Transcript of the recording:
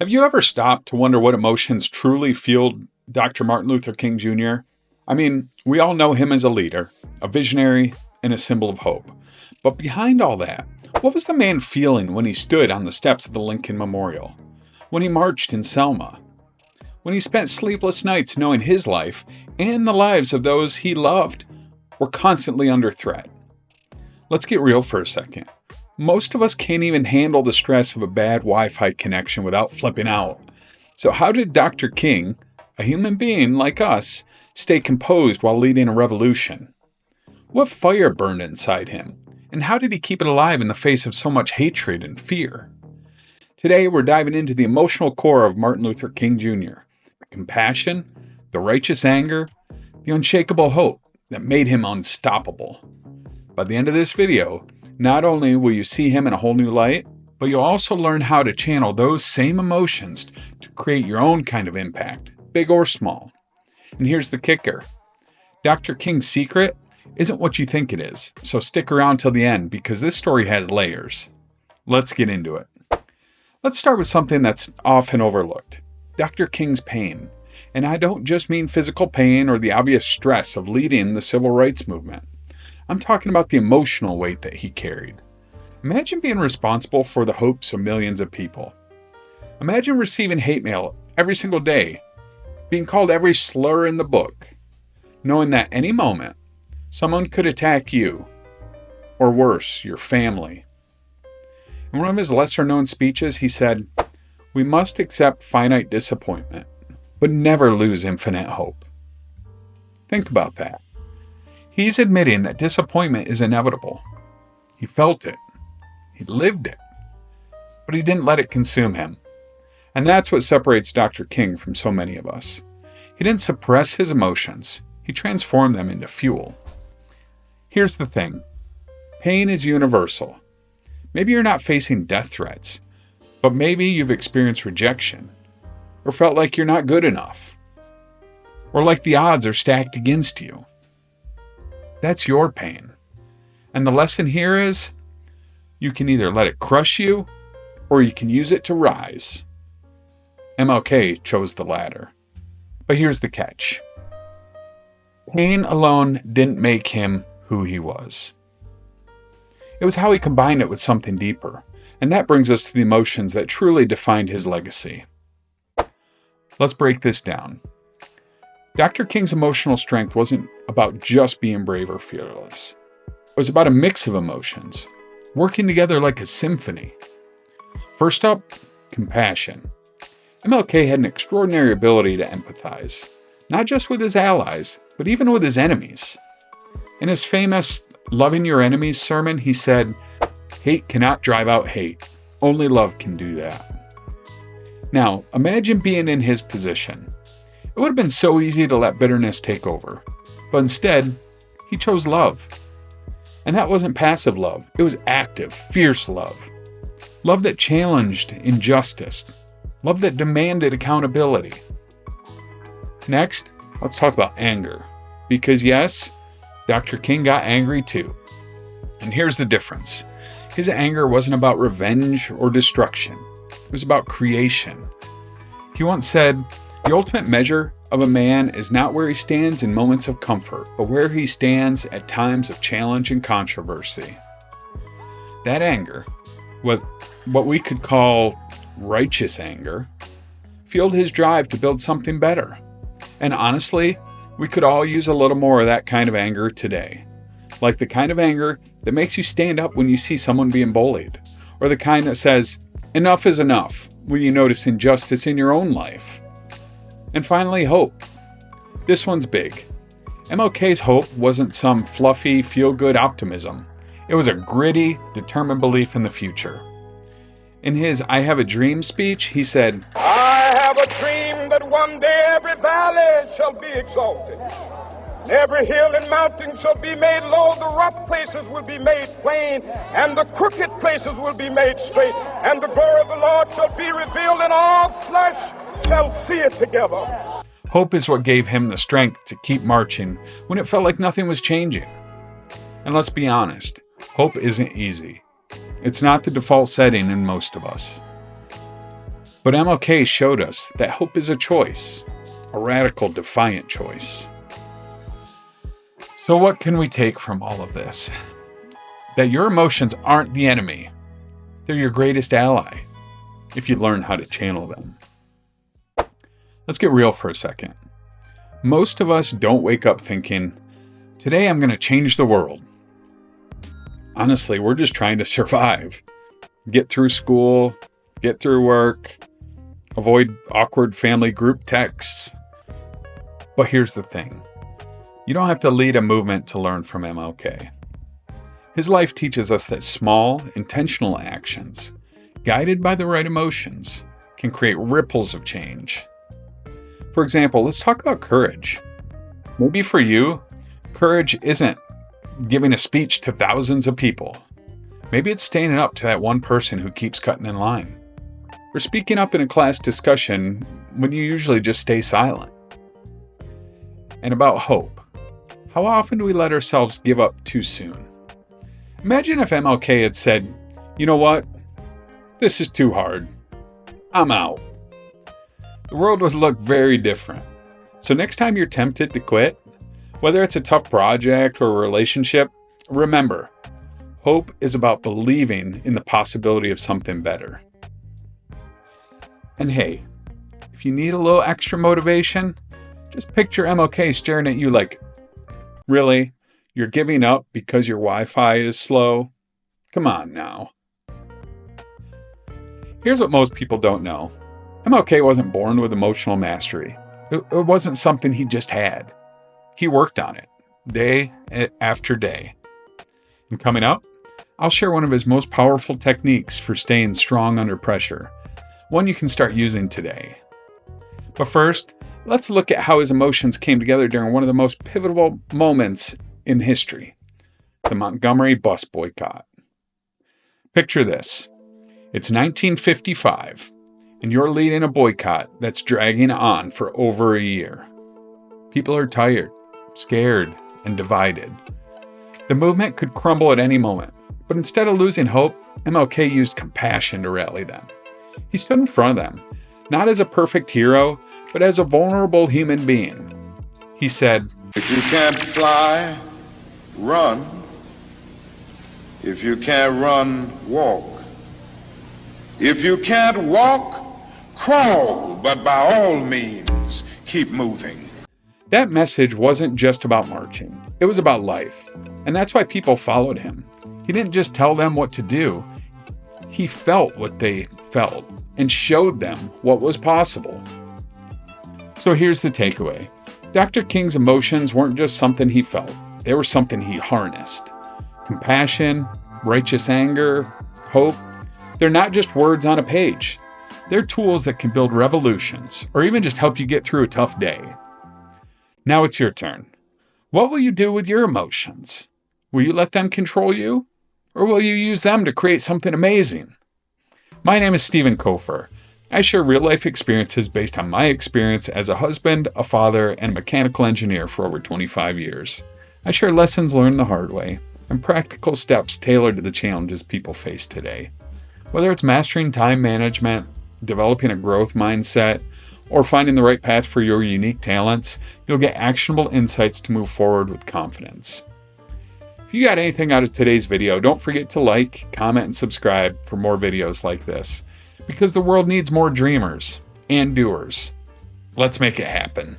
Have you ever stopped to wonder what emotions truly fueled Dr. Martin Luther King Jr.? I mean, we all know him as a leader, a visionary, and a symbol of hope. But behind all that, what was the man feeling when he stood on the steps of the Lincoln Memorial? When he marched in Selma? When he spent sleepless nights knowing his life and the lives of those he loved were constantly under threat? Let's get real for a second. Most of us can't even handle the stress of a bad Wi-Fi connection without flipping out. So how did Dr. King, a human being like us, stay composed while leading a revolution? What fire burned inside him? And how did he keep it alive in the face of so much hatred and fear? Today we're diving into the emotional core of Martin Luther King Jr. The compassion, the righteous anger, the unshakable hope that made him unstoppable. By the end of this video, not only will you see him in a whole new light, but you'll also learn how to channel those same emotions to create your own kind of impact, big or small. And here's the kicker. Dr. King's secret isn't what you think it is, so stick around till the end because this story has layers. Let's get into it. Let's start with something that's often overlooked. Dr. King's pain. And I don't just mean physical pain or the obvious stress of leading the civil rights movement. I'm talking about the emotional weight that he carried. Imagine being responsible for the hopes of millions of people. Imagine receiving hate mail every single day, being called every slur in the book, knowing that any moment someone could attack you, or worse, your family. In one of his lesser-known speeches, he said, "We must accept finite disappointment, but never lose infinite hope." Think about that. He's admitting that disappointment is inevitable. He felt it. He lived it. But he didn't let it consume him. And that's what separates Dr. King from so many of us. He didn't suppress his emotions. He transformed them into fuel. Here's the thing. Pain is universal. Maybe you're not facing death threats, but maybe you've experienced rejection, or felt like you're not good enough, or like the odds are stacked against you. That's your pain. And the lesson here is, you can either let it crush you, or you can use it to rise. MLK chose the latter. But here's the catch. Pain alone didn't make him who he was. It was how he combined it with something deeper. And that brings us to the emotions that truly defined his legacy. Let's break this down. Dr. King's emotional strength wasn't about just being brave or fearless. It was about a mix of emotions, working together like a symphony. First up, compassion. MLK had an extraordinary ability to empathize, not just with his allies, but even with his enemies. In his famous "Loving Your Enemies" sermon, he said, "Hate cannot drive out hate. Only love can do that." Now, imagine being in his position. It would have been so easy to let bitterness take over. But instead, he chose love. And that wasn't passive love. It was active, fierce love. Love that challenged injustice. Love that demanded accountability. Next, let's talk about anger. Because yes, Dr. King got angry too. And here's the difference. His anger wasn't about revenge or destruction. It was about creation. He once said, "The ultimate measure of a man is not where he stands in moments of comfort, but where he stands at times of challenge and controversy." That anger, what we could call righteous anger, fueled his drive to build something better. And honestly, we could all use a little more of that kind of anger today. Like the kind of anger that makes you stand up when you see someone being bullied, or the kind that says, "Enough is enough," when you notice injustice in your own life. And finally, hope. This one's big. MLK's hope wasn't some fluffy, feel-good optimism. It was a gritty, determined belief in the future. In his "I Have a Dream" speech, he said, "I have a dream that one day every valley shall be exalted. Every hill and mountain shall be made low, the rough places will be made plain, and the crooked places will be made straight, and the glory of the Lord shall be revealed, and all flesh shall see it together." Hope is what gave him the strength to keep marching when it felt like nothing was changing. And let's be honest, hope isn't easy. It's not the default setting in most of us. But MLK showed us that hope is a choice, a radical, defiant choice. So what can we take from all of this? That your emotions aren't the enemy. They're your greatest ally, if you learn how to channel them. Let's get real for a second. Most of us don't wake up thinking, today I'm going to change the world. Honestly, we're just trying to survive. Get through school, get through work, avoid awkward family group texts. But here's the thing. You don't have to lead a movement to learn from MLK. His life teaches us that small, intentional actions, guided by the right emotions, can create ripples of change. For example, let's talk about courage. Maybe for you, courage isn't giving a speech to thousands of people. Maybe it's standing up to that one person who keeps cutting in line. Or speaking up in a class discussion when you usually just stay silent. And about hope. How often do we let ourselves give up too soon? Imagine if MLK had said, you know what? This is too hard. I'm out. The world would look very different. So next time you're tempted to quit, whether it's a tough project or a relationship, remember, hope is about believing in the possibility of something better. And hey, if you need a little extra motivation, just picture MLK staring at you like, really? You're giving up because your Wi-Fi is slow? Come on now. Here's what most people don't know. MLK wasn't born with emotional mastery. It wasn't something he just had. He worked on it, day after day. And coming up, I'll share one of his most powerful techniques for staying strong under pressure, one you can start using today. But first, let's look at how his emotions came together during one of the most pivotal moments in history, the Montgomery bus boycott. Picture this. It's 1955, and you're leading a boycott that's dragging on for over a year. People are tired, scared, and divided. The movement could crumble at any moment, but instead of losing hope, MLK used compassion to rally them. He stood in front of them, not as a perfect hero, but as a vulnerable human being. He said, if you can't fly, run. If you can't run, walk. If you can't walk, crawl, but by all means, keep moving. That message wasn't just about marching. It was about life. And that's why people followed him. He didn't just tell them what to do. He felt what they felt and showed them what was possible. So here's the takeaway. Dr. King's emotions weren't just something he felt. They were something he harnessed. Compassion, righteous anger, hope. They're not just words on a page. They're tools that can build revolutions or even just help you get through a tough day. Now it's your turn. What will you do with your emotions? Will you let them control you? Or will you use them to create something amazing? My name is Stephen Kofer. I share real-life experiences based on my experience as a husband, a father, and a mechanical engineer for over 25 years. I share lessons learned the hard way and practical steps tailored to the challenges people face today. Whether it's mastering time management, developing a growth mindset, or finding the right path for your unique talents, you'll get actionable insights to move forward with confidence. If you got anything out of today's video, don't forget to like, comment, and subscribe for more videos like this, because the world needs more dreamers and doers. Let's make it happen.